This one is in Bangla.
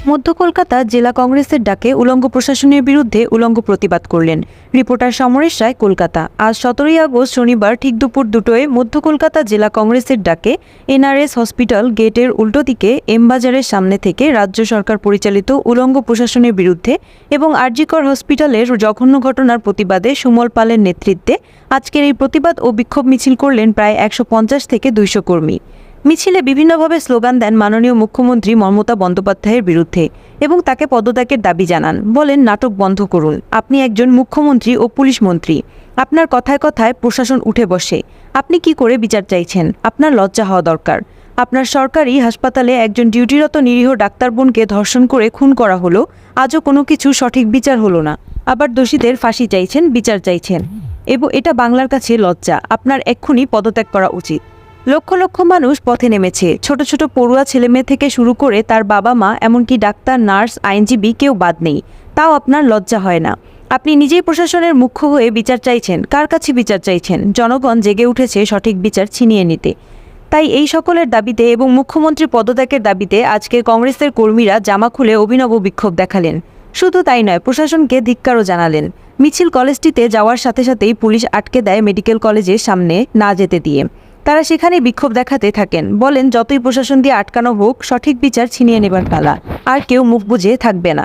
মধ্য কলকাতা জেলা কংগ্রেসের ডাকে উলঙ্গ প্রশাসনের বিরুদ্ধে উলঙ্গ প্রতিবাদ করলেন রিপোর্টার সমরেশ রায়, কলকাতা। আজ 17ই আগস্ট শনিবার ঠিক দুপুর 2টোয় মধ্য কলকাতা জেলা কংগ্রেসের ডাকে এনআরএস হসপিটাল গেটের উল্টো দিকে এমবাজারের সামনে থেকে রাজ্য সরকার পরিচালিত উলঙ্গ প্রশাসনের বিরুদ্ধে এবং আরজিকর হসপিটালের জঘন্য ঘটনার প্রতিবাদে সুমল পালের নেতৃত্বে আজকের এই প্রতিবাদ ও বিক্ষোভ মিছিল করলেন প্রায় 150 থেকে 200 কর্মী। মিছিলে বিভিন্নভাবে স্লোগান দেন মাননীয় মুখ্যমন্ত্রী মমতা বন্দ্যোপাধ্যায়ের বিরুদ্ধে এবং তাকে পদত্যাগের দাবি জানান। বলেন, নাটক বন্ধ করুন, আপনি একজন মুখ্যমন্ত্রী ও পুলিশ মন্ত্রী, আপনার কথায় কথায় প্রশাসন উঠে বসে, আপনি কি করে বিচার চাইছেন? আপনার লজ্জা হওয়া দরকার। আপনার সরকারি হাসপাতালে একজন ডিউটিরত নিরীহ ডাক্তার বোনকে ধর্ষণ করে খুন করা হলো, আজও কোনো কিছু সঠিক বিচার হলো না। আবার দোষীদের ফাঁসি চাইছেন, বিচার চাইছেন, এবং এটা বাংলার কাছে লজ্জা। আপনার এক্ষুনি পদত্যাগ করা উচিত। লক্ষ লক্ষ মানুষ পথে নেমেছে, ছোট ছোট পড়ুয়া ছেলেমেয়ে থেকে শুরু করে তার বাবা মা, এমনকি ডাক্তার, নার্স, আইনজীবী, কেউ বাদ নেই। তাও আপনার লজ্জা হয় না? আপনি নিজেই প্রশাসনের মুখ্য হয়ে বিচার চাইছেন। কার কাছে বিচার চাইছেন? জনগণ জেগে উঠেছে সঠিক বিচার ছিনিয়ে নিতে। তাই এই সকলের দাবিতে এবং মুখ্যমন্ত্রী পদত্যাগের দাবিতে আজকে কংগ্রেসের কর্মীরা জামা খুলে অভিনব বিক্ষোভ দেখালেন। শুধু তাই নয়, প্রশাসনকে ধিক্কারও জানালেন। মিছিল কলেজটিতে যাওয়ার সাথে সাথেই পুলিশ আটকে দেয় মেডিকেল কলেজের সামনে না যেতে দিয়ে। তারা সেখানে বিক্ষোভ দেখাতে থাকেন। বলেন, যতই প্রশাসন দিয়ে আটকানো হোক, সঠিক বিচার ছিনিয়ে নেবার পালা, আর কেউ মুখ বুজে থাকবে না।